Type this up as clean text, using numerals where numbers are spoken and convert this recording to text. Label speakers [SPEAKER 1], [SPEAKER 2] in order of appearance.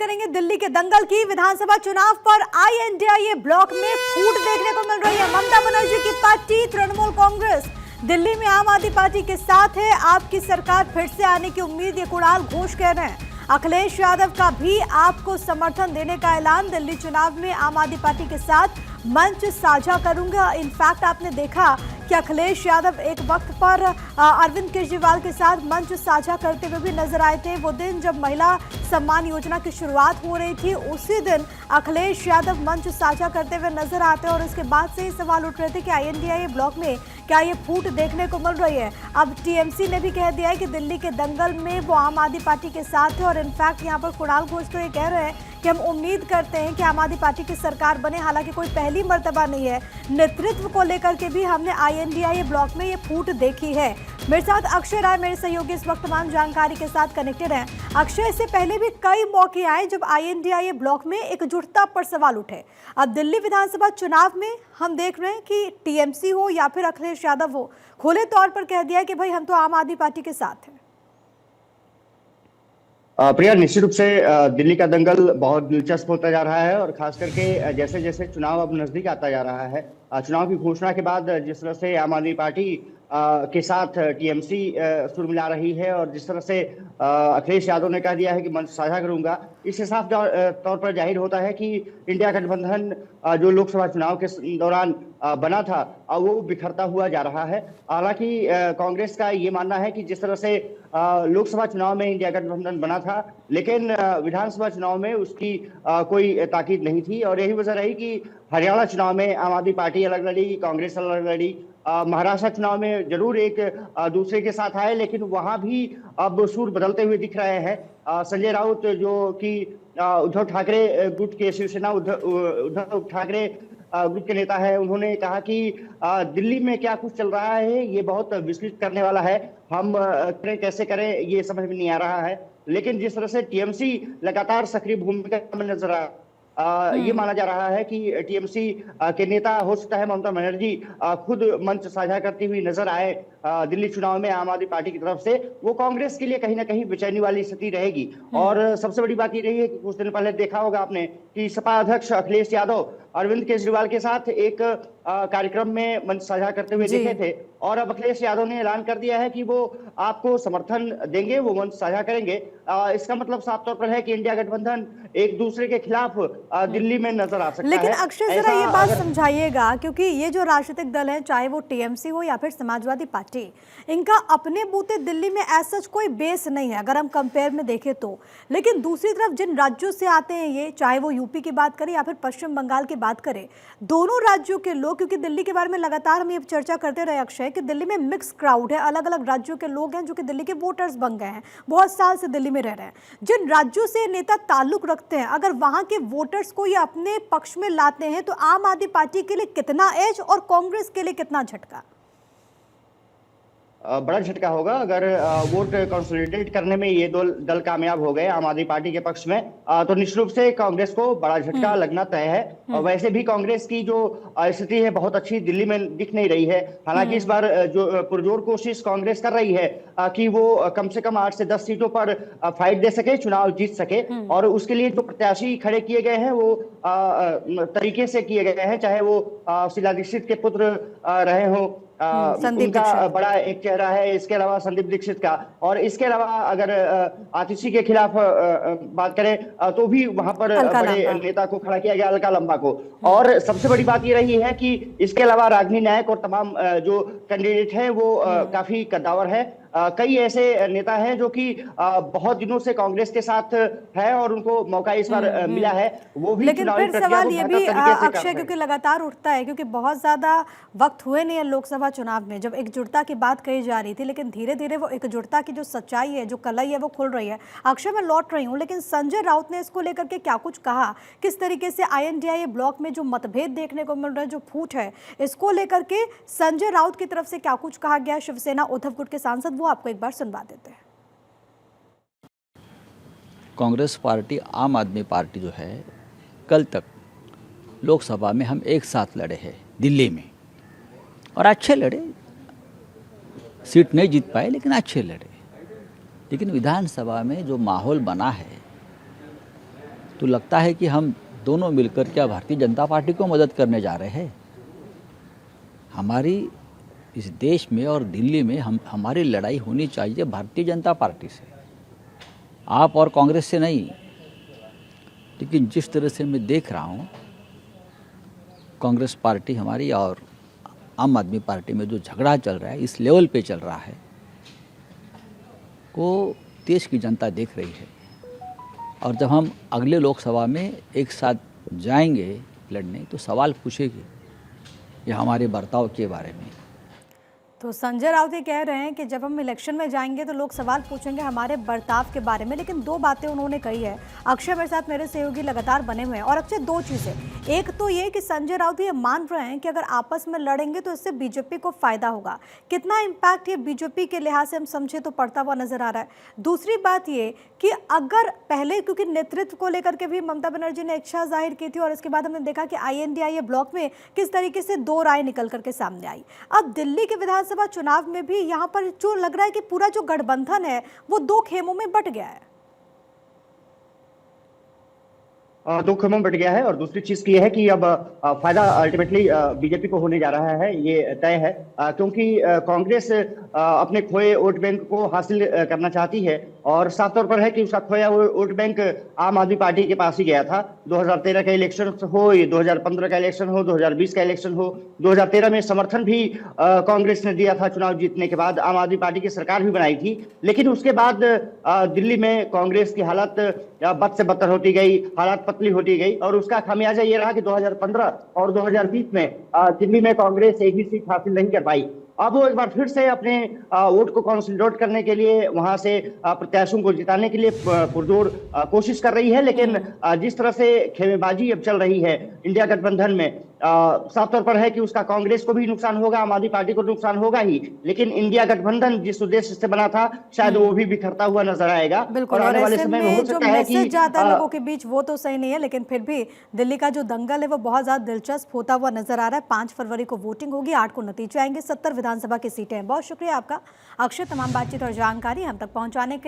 [SPEAKER 1] करेंगे दिल्ली के दंगल की। विधानसभा चुनाव पर आईएनडीआईए ब्लॉक में फूट देखने को मिल रही है। ममता बनर्जी की पार्टी तृणमूल कांग्रेस दिल्ली में आम आदमी पार्टी के साथ है। आपकी सरकार फिर से आने की उम्मीद ये कुणाल घोष कह रहे हैं। अखिलेश यादव का भी आपको समर्थन देने का ऐलान। दिल्ली चुनाव में आम आदमी पार्टी के साथ मंच साझा करूंगा। इनफैक्ट आपने देखा कि अखिलेश यादव एक वक्त पर अरविंद केजरीवाल के साथ मंच साझा करते हुए भी नजर आए थे। वो दिन जब महिला सम्मान योजना की शुरुआत हो रही थी, उसी दिन अखिलेश यादव मंच साझा करते हुए नजर आते और उसके बाद से ही सवाल उठ रहे थे कि आईएनडीआईए ब्लॉक में क्या ये फूट देखने को मिल रही है। अब टीएमसी ने भी कह दिया है कि दिल्ली के दंगल में वो आम आदमी पार्टी के साथ है। और इनफैक्ट यहाँ पर कुणाल घोष तो ये कह रहे हैं कि हम उम्मीद करते हैं कि आम आदमी पार्टी की सरकार बने। हालांकि कोई पहली मर्तबा नहीं है। नेतृत्व को लेकर के भी हमने आईएनडीआईए ब्लॉक में ये फूट देखी है। मेरे साथ अक्षय राय मेरे सहयोगी इस वक्त तमाम जानकारी के साथ कनेक्टेड हैं। अक्षय, इससे पहले भी कई मौके आए जब आईएनडीआईए ब्लॉक में एकजुटता पर सवाल उठे। अब दिल्ली विधानसभा चुनाव में हम देख रहे हैं कि टीएमसी हो या फिर अखिलेश यादव हो, खुले तौर पर कह दिया कि भाई हम तो आम आदमी पार्टी के साथ हैं।
[SPEAKER 2] प्रिया, निश्चित रूप से दिल्ली का दंगल बहुत दिलचस्प होता जा रहा है और खास करके जैसे जैसे चुनाव अब नजदीक आता जा रहा है, चुनाव की घोषणा के बाद जिस तरह से आम आदमी पार्टी के साथ टीएमसी सुर मिला रही है और जिस तरह से अखिलेश यादव ने कह दिया है कि मंच साझा करूंगा, इससे साफ तौर पर जाहिर होता है कि इंडिया गठबंधन जो लोकसभा चुनाव के दौरान बना था वो बिखरता हुआ जा रहा है। हालांकि कांग्रेस का ये मानना है कि जिस तरह से लोकसभा चुनाव में इंडिया गठबंधन बना था, लेकिन विधानसभा चुनाव में उसकी कोई ताकीद नहीं थी और यही वजह रही कि हरियाणा चुनाव में आम आदमी पार्टी अलग लड़ी, कांग्रेस अलग लड़ी। महाराष्ट्र चुनाव में जरूर एक दूसरे के साथ आए, लेकिन वहां भी अब सुर बदलते हुए दिख रहे हैं। संजय राउत जो कि उद्धव ठाकरे गुट के शिवसेना उद्धव ठाकरे ग्रुप के नेता है, उन्होंने कहा कि दिल्ली में क्या कुछ चल रहा है ये बहुत विचलित करने वाला है। हम करें कैसे करें ये समझ में नहीं आ रहा है। लेकिन जिस तरह से टीएमसी लगातार सक्रिय भूमिका में नजर ये माना जा रहा है कि टीएमसी के नेता हो सकता है ममता बनर्जी खुद मंच साझा करती हुई नजर आए दिल्ली चुनाव में आम आदमी पार्टी की तरफ से। वो कांग्रेस के लिए कहीं ना कहीं बेचैनी वाली स्थिति रहेगी। और सबसे बड़ी बात ये रही है कि कुछ दिन पहले देखा होगा आपने कि सपा अध्यक्ष अखिलेश यादव अरविंद केजरीवाल के साथ एक कार्यक्रम में मंच साझा करते हुए दिखे थे और अब अखिलेश यादव ने ऐलान कर दिया है कि वो आपको समर्थन देंगे, वो मंच साझा करेंगे। इसका मतलब साफ तौर पर है कि इंडिया गठबंधन एक दूसरे के खिलाफ दिल्ली में नजर आ सकता है।
[SPEAKER 1] लेकिन अक्षय जरा ये बात समझाइएगा, क्योंकि ये जो राजनीतिक दल है, चाहे वो टीएमसी हो या फिर समाजवादी पार्टी, इनका अपने बूते दिल्ली में ऐसा कोई बेस नहीं है अगर हम कंपेयर में देखें तो। लेकिन दूसरी तरफ जिन राज्यों से आते हैं ये, चाहे वो यूपी की बात करें या फिर पश्चिम बंगाल की बात करें, दोनों राज्यों के लोग, क्योंकि दिल्ली के बारे में लगातार हम ये चर्चा करते रहे अक्षय कि दिल्ली में मिक्स क्राउड है, अलग अलग राज्यों के लोग हैं जो कि दिल्ली के वोटर्स बन गए हैं, बहुत साल से दिल्ली में रह रहे हैं। जिन राज्यों से नेता ताल्लुक रखते हैं, अगर वहां के वोटर्स को ये अपने पक्ष में लाते हैं तो आम आदमी पार्टी के लिए कितना एज और कांग्रेस के लिए कितना झटका?
[SPEAKER 2] बड़ा झटका होगा अगर वोट कंसोलिडेट करने में ये दो दल कामयाब हो गए आम आदमी पार्टी के पक्ष में, तो निश्चित रूप से कांग्रेस को बड़ा झटका लगना तय है। और वैसे भी कांग्रेस की जो स्थिति है बहुत अच्छी दिल्ली में दिख नहीं रही है। हालांकि इस बार जो पुरजोर कोशिश कांग्रेस कर रही है कि वो कम से कम 8 से 10 सीटों पर फाइट दे सके, चुनाव जीत सके। और उसके लिए जो प्रत्याशी खड़े किए गए हैं वो तरीके से किए गए हैं, चाहे वो शीला दीक्षित के पुत्र रहे हों, उनका बड़ा एक चेहरा है, इसके अलावा संदीप दीक्षित का, और इसके अलावा अगर आतिशी के खिलाफ बात करें तो भी वहां पर बड़े नेता को खड़ा किया गया, अलका लंबा को। और सबसे बड़ी बात ये रही है कि इसके अलावा रागिनी नायक और तमाम जो कैंडिडेट हैं वो काफी कद्दावर है। कई ऐसे नेता हैं जो कि बहुत दिनों से कांग्रेस के साथ है और उनको मौका इस बार मिला है, वो भी।
[SPEAKER 1] लेकिन फिर सवाल ये भी अक्षय, क्योंकि लगातार उठता है, क्योंकि बहुत ज्यादा वक्त हुए नहीं है लोकसभा चुनाव में जब एकजुटता की बात कही जा रही थी, लेकिन धीरे धीरे वो एकजुटता की जो सच्चाई है, जो कलई है, वो खुल रही है। अक्षय, मैं लौट रही हूँ, लेकिन संजय राउत ने इसको लेकर के क्या कुछ कहा? किस तरीके से आईएनडीआईए ब्लॉक में जो मतभेद देखने को मिल रहा है, जो फूट है, इसको लेकर के संजय राउत की तरफ से क्या कुछ कहा गया? शिवसेना उद्धव गुट के सांसद, वो आपको एक बार सुनवा देते हैं।
[SPEAKER 3] कांग्रेस पार्टी, आम आदमी पार्टी जो है, कल तक लोकसभा में हम एक साथ लड़े हैं दिल्ली में और अच्छे लड़े, सीट नहीं जीत पाए लेकिन अच्छे लड़े। लेकिन विधानसभा में जो माहौल बना है तो लगता है कि हम दोनों मिलकर क्या भारतीय जनता पार्टी को मदद करने जा रहे हैं। हमारी इस देश में और दिल्ली में हमारी लड़ाई होनी चाहिए भारतीय जनता पार्टी से, आप और कांग्रेस से नहीं। लेकिन जिस तरह से मैं देख रहा हूँ कांग्रेस पार्टी हमारी और आम आदमी पार्टी में जो झगड़ा चल रहा है, इस लेवल पे चल रहा है, वो देश की जनता देख रही है। और जब हम अगले लोकसभा में एक साथ जाएंगे लड़ने तो सवाल पूछेगी ये हमारे बर्ताव के बारे में।
[SPEAKER 1] तो संजय राउत ये कह रहे हैं कि जब हम इलेक्शन में जाएंगे तो लोग सवाल पूछेंगे हमारे बर्ताव के बारे में। लेकिन दो बातें उन्होंने कही है। अक्षय मेरे साथ मेरे सहयोगी लगातार बने हुए हैं। और अक्षय, दो चीज़ें, एक तो ये कि संजय राउत ये मान रहे हैं कि अगर आपस में लड़ेंगे तो इससे बीजेपी को फायदा होगा। कितना इम्पैक्ट ये बीजेपी के लिहाज से हम समझे तो पड़ता हुआ नजर आ रहा है। दूसरी बात ये कि अगर पहले, क्योंकि नेतृत्व को लेकर के भी ममता बनर्जी ने इच्छा जाहिर की थी और इसके बाद हमने देखा कि INDIA ब्लॉक में किस तरीके से दो राय निकल करके सामने आई। अब दिल्ली के विधानसभा चुनाव में भी यहाँ पर जो लग रहा है कि पूरा जो गठबंधन है वो दो खेमों में बंट गया है।
[SPEAKER 2] दो खेमों में बट गया है। और दूसरी चीज की है कि अब फायदा अल्टीमेटली बीजेपी को होने जा रहा है, ये तय है। क्योंकि कांग्रेस अपने खोए वोट बैंक को हासिल करना चाहती है और साफ तौर पर है कि उसका खोया वोट बैंक आम आदमी पार्टी के पास ही गया था। 2013 का इलेक्शन हो, 2015 का इलेक्शन हो, 2020 का इलेक्शन हो, 2013 में समर्थन भी कांग्रेस ने दिया था। चुनाव जीतने के बाद आम आदमी पार्टी की सरकार भी बनाई थी। लेकिन उसके बाद दिल्ली में कांग्रेस की हालत बद से बदतर होती गई, हालात पतली होती गई और उसका खामियाजा ये रहा कि 2015 और 2020 में दिल्ली में कांग्रेस एक भी सीट हासिल नहीं कर पाई। अब वो एक बार फिर से अपने वोट को कंसोलिडेट करने के लिए, वहां से प्रत्याशियों को जिताने के लिए पुरजोर कोशिश कर रही है। लेकिन जिस तरह से खेमेबाजी अब चल रही है इंडिया गठबंधन में, साफ तौर पर है कि उसका कांग्रेस को भी नुकसान होगा, आम आदमी पार्टी को नुकसान होगा ही। लेकिन इंडिया गठबंधन जिस उद्देश्य से बना था शायद वो भी बिखरता हुआ नजर आएगा।
[SPEAKER 1] बिल्कुल,
[SPEAKER 2] और आने वाले
[SPEAKER 1] ऐसे
[SPEAKER 2] समय में
[SPEAKER 1] में
[SPEAKER 2] हो
[SPEAKER 1] जो
[SPEAKER 2] सकता है कि
[SPEAKER 1] मैसेज जाता है लोगों के बीच वो तो सही नहीं है। लेकिन फिर भी दिल्ली का जो दंगल है वो बहुत ज्यादा दिलचस्प होता हुआ नजर आ रहा है। 5 फरवरी को वोटिंग होगी, 8 को नतीजे आएंगे, 70 विधानसभा की सीटें हैं। बहुत शुक्रिया आपका अक्षय, तमाम बातचीत और जानकारी हम तक पहुंचाने के लिए।